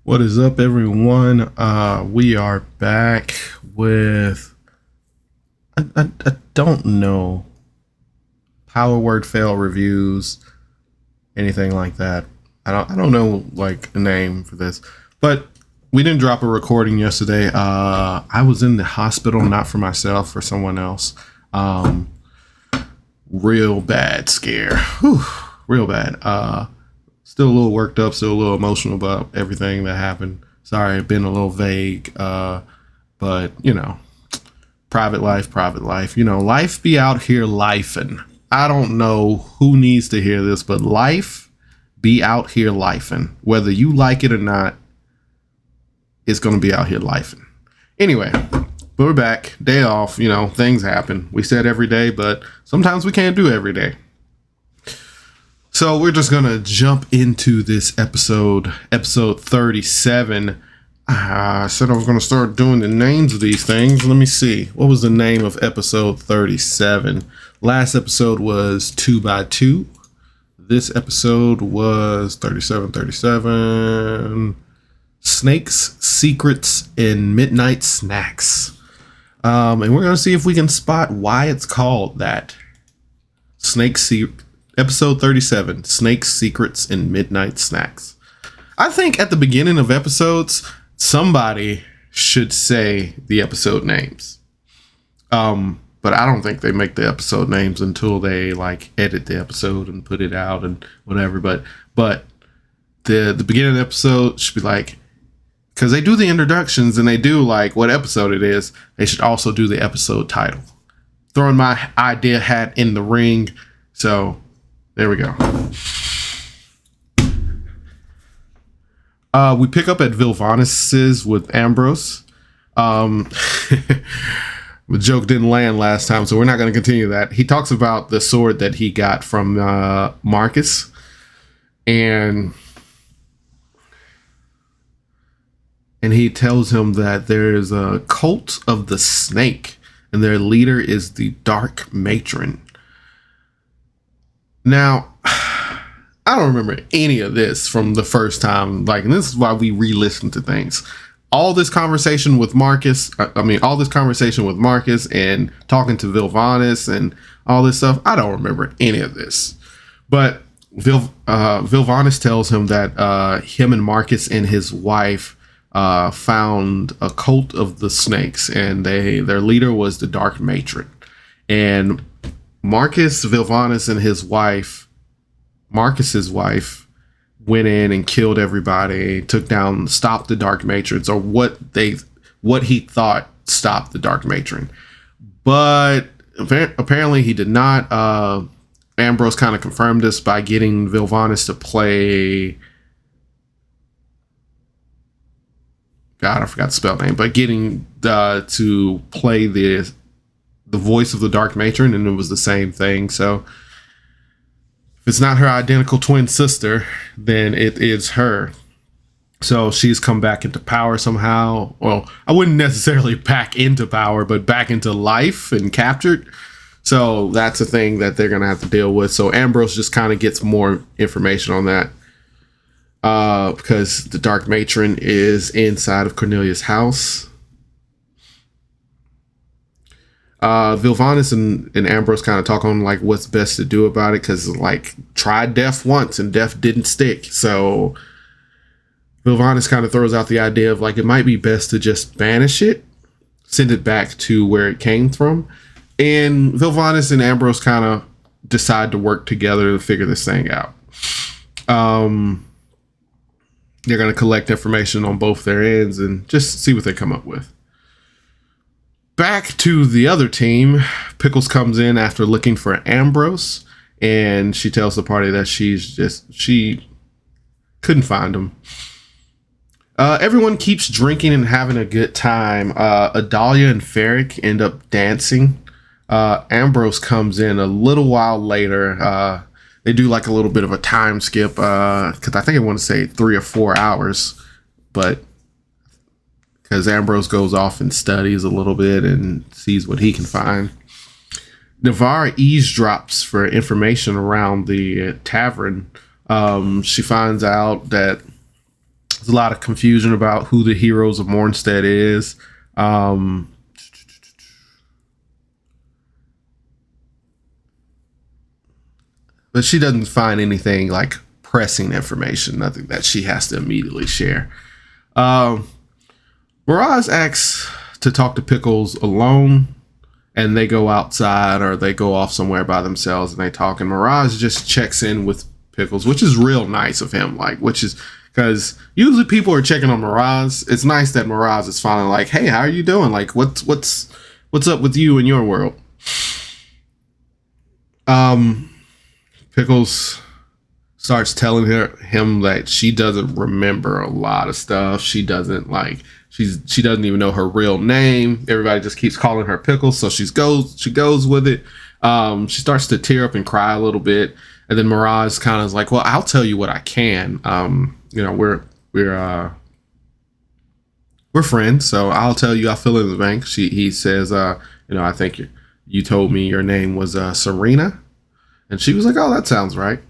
What is up, everyone? We are back with I don't know, power word fail reviews, anything like that. I don't know like a name for this, but we didn't drop a recording yesterday. I was in the hospital, not for myself, for someone else. Real bad scare. Whew, real bad. Still a little worked up, still a little emotional about everything that happened. Sorry, I've been a little vague, but you know, private life. You know, life be out here lifing. I don't know who needs to hear this, but life be out here lifing. Whether you like it or not, it's going to be out here lifing. Anyway, but we're back. Day off. You know, things happen. We said every day, but sometimes we can't do every day. So we're just going to jump into this episode 37. I said I was going to start doing the names of these things. Let me see. What was the name of episode 37? Last episode was 2x2. This episode was 37. Snakes, Secrets, and Midnight Snacks. And we're going to see if we can spot why it's called that. Episode 37, Snakes, Secrets, and Midnight Snacks. I think at the beginning of episodes, somebody should say the episode names. But I don't think they make the episode names until they like edit the episode and put it out and whatever. But the beginning of the episode should be like, because they do the introductions and they do like what episode it is, they should also do the episode title. Throwing my idea hat in the ring. So there we go. We pick up at Vilvanis's with Ambrose. The joke didn't land last time, so we're not going to continue that. He talks about the sword that he got from Marcus. And he tells him that there's a cult of the snake, and their leader is the Dark Matron. Now, I don't remember any of this from the first time. Like, and this is why we re-listen to things. All this conversation with Marcus and talking to Vilvanis and all this stuff, I don't remember any of this. But Vilvanis tells him that him and Marcus and his wife found a cult of the snakes, and their leader was the Dark Matron. And Marcus, Vilvanis, and Marcus's wife went in and killed everybody, stopped the Dark Matrons, or what he thought stopped the Dark Matron. But apparently he did not. Ambrose kind of confirmed this by getting Vilvanis to play. God, I forgot the spell name, but getting to play the voice of the Dark Matron, and it was the same thing. So if it's not her identical twin sister, then it is her. So she's come back into power somehow. Well, I wouldn't necessarily back into power, but back into life and captured. So that's a thing that they're going to have to deal with. So Ambrose just kind of gets more information on that. Because the Dark Matron is inside of Cornelius' house. Vilvanis and Ambrose kind of talk on like what's best to do about it, because like tried death once and death didn't stick. So Vilvanis kind of throws out the idea of like it might be best to just banish it, send it back to where it came from. And Vilvanis and Ambrose kind of decide to work together to figure this thing out. They're going to collect information on both their ends and just see what they come up with. Back to the other team, Pkzel comes in after looking for Ambrose, and she tells the party that she couldn't find him. Everyone keeps drinking and having a good time. Adalia and Ferric end up dancing. Ambrose comes in a little while later. They do like a little bit of a time skip, because I think I want to say 3 or 4 hours, but because Ambrose goes off and studies a little bit and sees what he can find. Navarre eavesdrops for information around the tavern. She finds out that there's a lot of confusion about who the Heroes of Mornstead is. But she doesn't find anything like pressing information, nothing that she has to immediately share. Mirage asks to talk to Pkzel alone, and they go outside or they go off somewhere by themselves and they talk, and Mirage just checks in with Pkzel, which is real nice of him, like, which is because usually people are checking on Mirage. It's nice that Mirage is finally like, hey, how are you doing? Like, what's up with you and your world? Pkzel starts telling him that she doesn't remember a lot of stuff. She doesn't she doesn't even know her real name. Everybody just keeps calling her Pkzel, so she goes with it. She starts to tear up and cry a little bit, and then Mirage kind of is like, well, I'll tell you what I can. We're friends, so I'll tell you I fill in the bank. He says, I think you told me your name was Serena. And she was like, oh, that sounds right.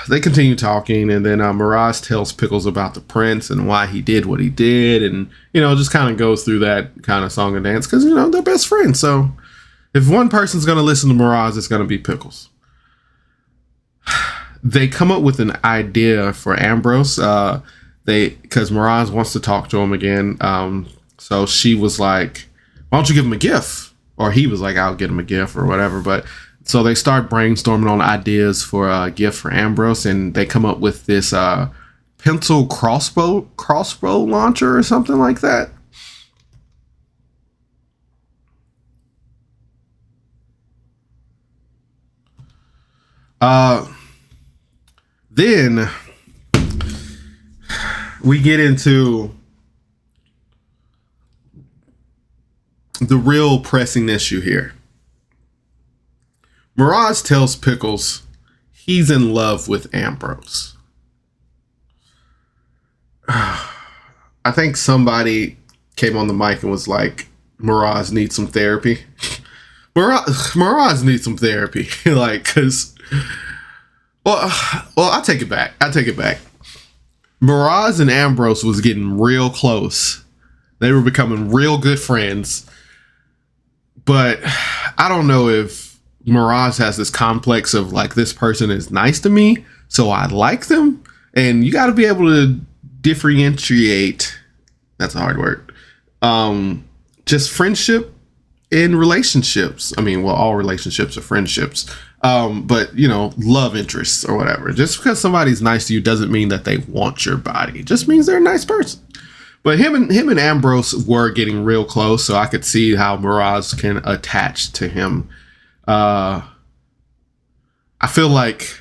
They continue talking, and then Mirage tells Pkzel about the prince and why he did what he did, and, just kind of goes through that kind of song and dance, because, they're best friends. So if one person's going to listen to Mirage, it's going to be Pkzel. They come up with an idea for Ambrose, because Mirage wants to talk to him again. So she was like, why don't you give him a gift? Or he was like, I'll get him a gift or whatever. But so they start brainstorming on ideas for a gift for Ambrose, and they come up with this Pkzel crossbow launcher or something like that. Then we get into the real pressing issue here. Mirage tells Pkzel he's in love with Ambrose. I think somebody came on the mic and was like, Mirage needs some therapy. Mirage needs some therapy. Cause I take it back. Mirage and Ambrose was getting real close. They were becoming real good friends. But I don't know if Mirage has this complex of like, this person is nice to me, so I like them. And you got to be able to differentiate. That's a hard word. Just friendship and relationships. I mean, well, all relationships are friendships. But love interests or whatever. Just because somebody's nice to you doesn't mean that they want your body. It just means they're a nice person. But him and Ambrose were getting real close, so I could see how Mirage can attach to him. I feel like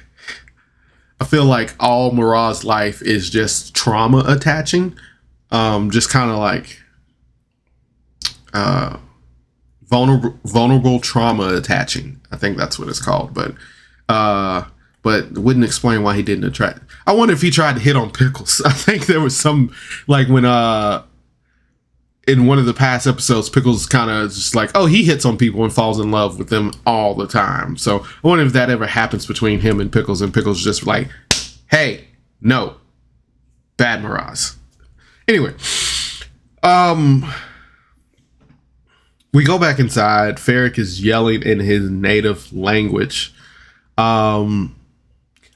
all Mirage's life is just trauma attaching, just kind of like vulnerable trauma attaching. I think that's what it's called, but wouldn't explain why he didn't attract. I wonder if he tried to hit on Pkzel. I think there was some, like, when in one of the past episodes, Pkzel's kind of just like, oh, he hits on people and falls in love with them all the time. So I wonder if that ever happens between him and Pkzel's just like, hey, no, bad Mirage. Anyway, we go back inside. Ferric is yelling in his native language.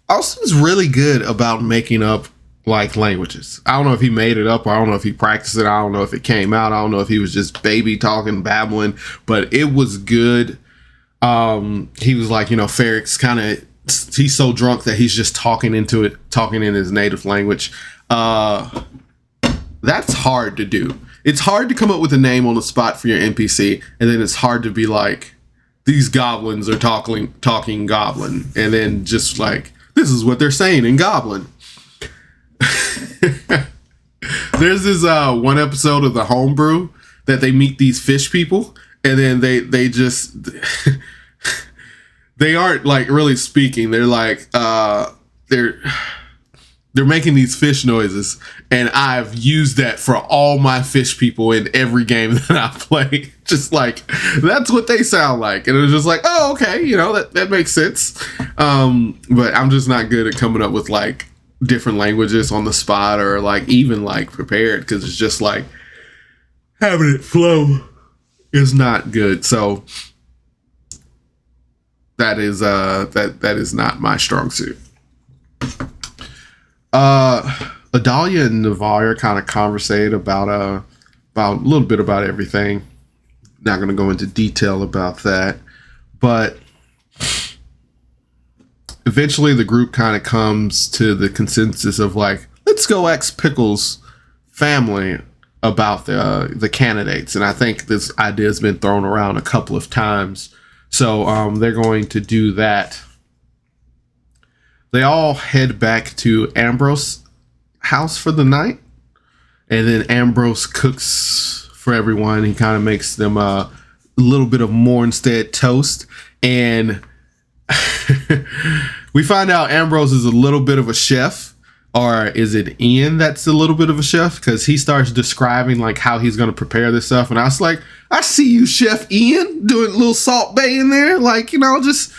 Austin's really good about making up like languages. I don't know if he made it up, or I don't know if he practiced it. I don't know if it came out. I don't know if he was just baby talking, babbling, but it was good. He was like, Ferric's he's so drunk that he's just talking in his native language. That's hard to do. It's hard to come up with a name on the spot for your NPC, and then it's hard to be like, these goblins are talking goblin, and then just like, this is what they're saying in goblin. There's this one episode of TheHomeBrew that they meet these fish people, and then they just they aren't like really speaking. They're like they're making these fish noises, and I've used that for all my fish people in every game that I play. Just like, that's what they sound like. And it was just like, oh, okay, that makes sense. But I'm just not good at coming up with like different languages on the spot or like even like prepared, because it's just like having it flow is not good. So that is that is not my strong suit. Adalia and Navarre kind of conversate about a little bit about everything. Not going to go into detail about that, but eventually the group kind of comes to the consensus of like, let's go ask Pkzel's family about the candidates. And I think this idea has been thrown around a couple of times. So they're going to do that. They all head back to Ambrose's house for the night. And then Ambrose cooks for everyone. He kind of makes them a little bit of Mornstead toast. And we find out Ambrose is a little bit of a chef. Or is it Ian that's a little bit of a chef? Because he starts describing like how he's going to prepare this stuff. And I was like, I see you, Chef Ian, doing a little Salt Bae in there. Like, you know, just...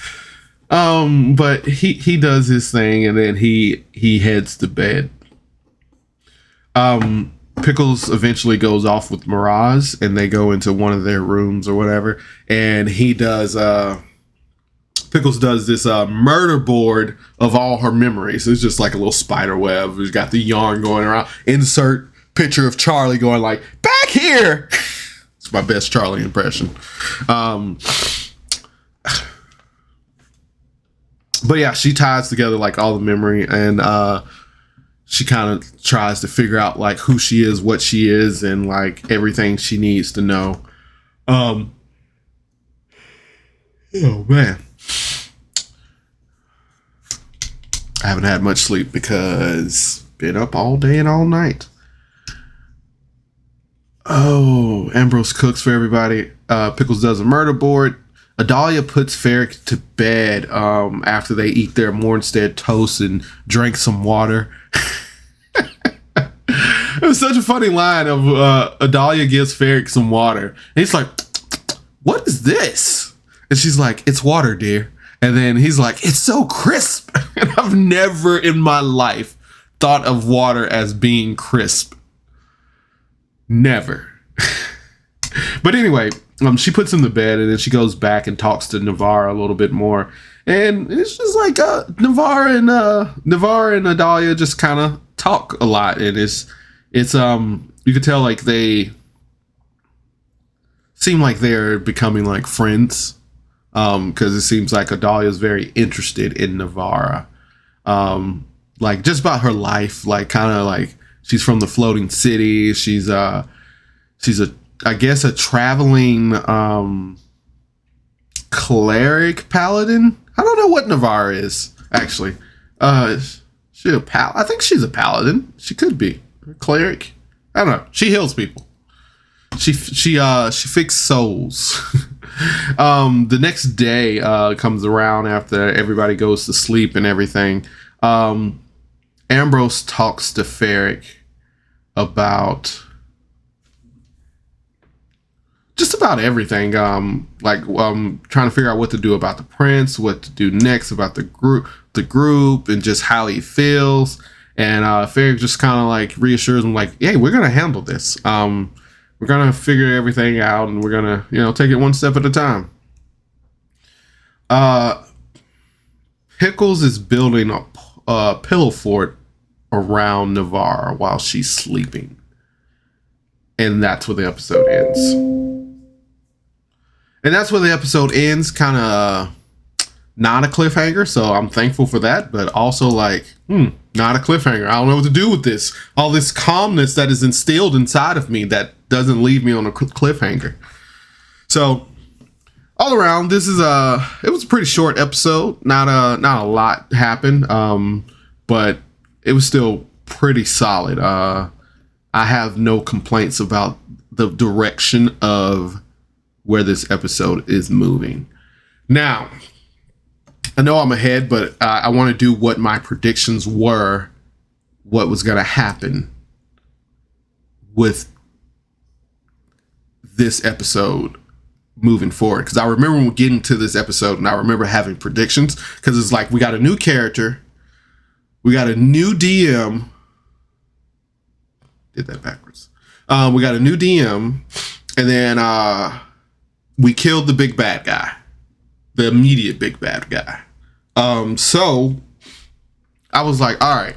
but he does his thing, and then he heads to bed. Pkzel eventually goes off with Mirage, and they go into one of their rooms or whatever. And he does... Pkzel does this murder board of all her memories. It's just like a little spider web. He's got the yarn going around. Insert picture of Charlie going like, back here. It's my best Charlie impression. But yeah, she ties together like all the memory, and she kind of tries to figure out like who she is, what she is, and like everything she needs to know. Oh man. I haven't had much sleep because been up all day and all night. Oh, Ambrose cooks for everybody. Pkzel does a murder board. Adalia puts Ferric to bed after they eat their Mornstead toast and drink some water. It was such a funny line of Adalia gives Ferric some water. And he's like, what is this? And she's like, it's water, dear. And then he's like, it's so crisp. And I've never in my life thought of water as being crisp. Never. But anyway, she puts him to bed, and then she goes back and talks to Navarre a little bit more. And it's just like Navarre and Adalia just kind of talk a lot. And it's you could tell like they seem like they're becoming like friends. Because it seems like Adalia is very interested in Navarre. Like just about her life, like kind of like she's from the floating city. She's I guess a traveling cleric paladin. I don't know what Navarre is actually. I think she's a paladin. She could be a cleric. I don't know. She heals people. She fixes souls. The next day comes around after everybody goes to sleep and everything. Ambrose talks to Ferric about just about everything. Trying to figure out what to do about the prince, what to do next about the group, and just how he feels. And Ferric just kind of like reassures him, like, "Hey, we're gonna handle this. We're gonna figure everything out, and we're gonna, take it one step at a time." Pkzel is building a pillow fort around Navarre while she's sleeping, and that's where the episode ends. And that's where the episode ends. Kind of not a cliffhanger, so I'm thankful for that. But also like, not a cliffhanger. I don't know what to do with this. All this calmness that is instilled inside of me that doesn't leave me on a cliffhanger. So all around, it was a pretty short episode. Not a lot happened, but it was still pretty solid. I have no complaints about the direction of where this episode is moving. Now, I know I'm ahead, but I want to do what my predictions were, what was going to happen with this episode moving forward. Because I remember getting to this episode and I remember having predictions, because it's like we got a new character, We got a new DM. Did that backwards. We got a new DM, and then we killed the big bad guy, the immediate big bad guy. So I was like, all right,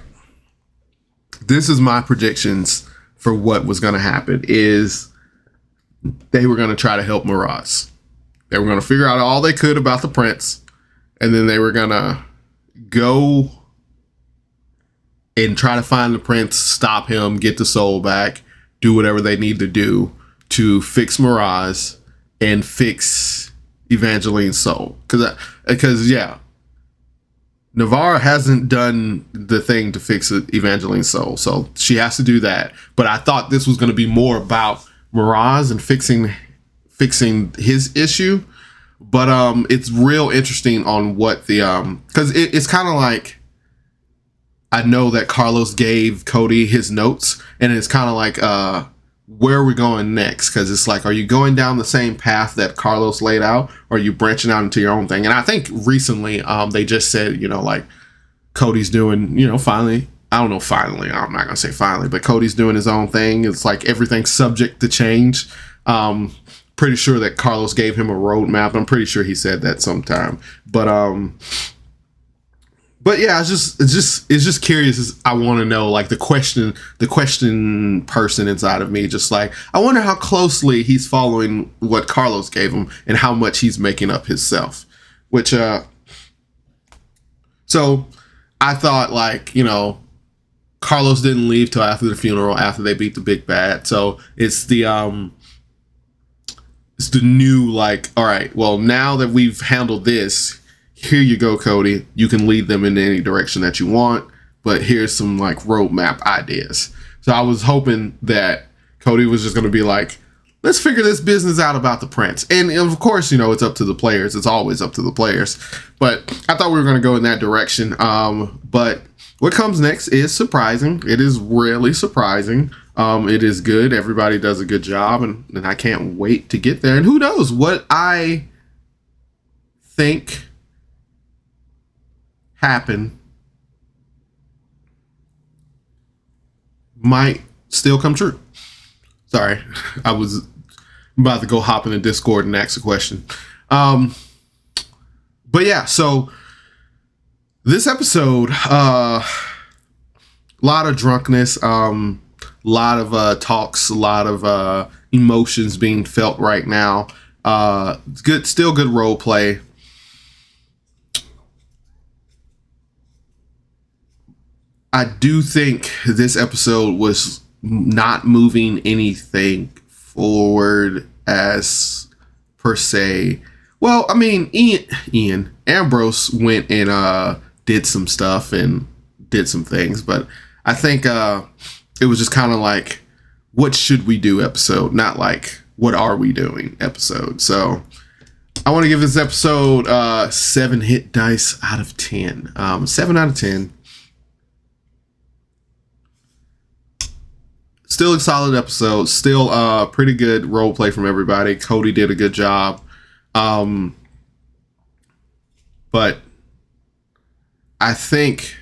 this is my predictions for what was going to happen. Is they were going to try to help Miraz. They were going to figure out all they could about the prince, and then they were going to go and try to find the prince, stop him, get the soul back, do whatever they need to do to fix Miraz and fix Evangeline's soul. Because yeah, Navarre hasn't done the thing to fix Evangeline's soul, so she has to do that. But I thought this was going to be more about Miraz and fixing his issue. But it's real interesting on what the because it's kind of like, I know that Carlos gave Cody his notes, and it's kind of like, where are we going next? Because it's like, are you going down the same path that Carlos laid out, or are you branching out into your own thing? And I think recently they just said, like, Cody's doing, finally, I don't know, finally, I'm not going to say finally, but Cody's doing his own thing. It's like everything's subject to change. Pretty sure that Carlos gave him a roadmap. I'm pretty sure he said that sometime. But yeah, it's just curious. I want to know, like, the question person inside of me, just like, I wonder how closely he's following what Carlos gave him and how much he's making up himself. Which, so I thought, like, Carlos didn't leave till after the funeral, after they beat the big bad. So it's the new, like, all right, well, now that we've handled this, here you go, Cody. You can lead them in any direction that you want, but here's some, like, roadmap ideas. So I was hoping that Cody was just going to be like, let's figure this business out about the prince. And of course, it's up to the players. It's always up to the players. But I thought we were going to go in that direction. But what comes next is surprising. It is really surprising. It is good. Everybody does a good job, and I can't wait to get there. And who knows what I think happen might still come true. Sorry, I was about to go hop in the Discord and ask a question. But yeah, so this episode, lot of drunkenness, lot of talks, a lot of emotions being felt right now. Good, still good role play. I do think this episode was not moving anything forward as per se. Well, I mean, Ambrose went and did some stuff and did some things, but I think it was just kind of like, what should we do episode, not like, what are we doing episode. So I want to give this episode 7 hit dice out of 10. 7 out of 10. Still a solid episode. Still pretty good role play from everybody. Cody did a good job. But I think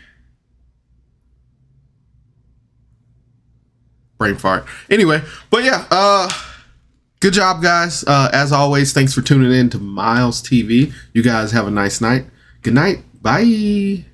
brain fart. Anyway, but yeah, good job, guys. As always, thanks for tuning in to Miles TV. You guys have a nice night. Good night. Bye.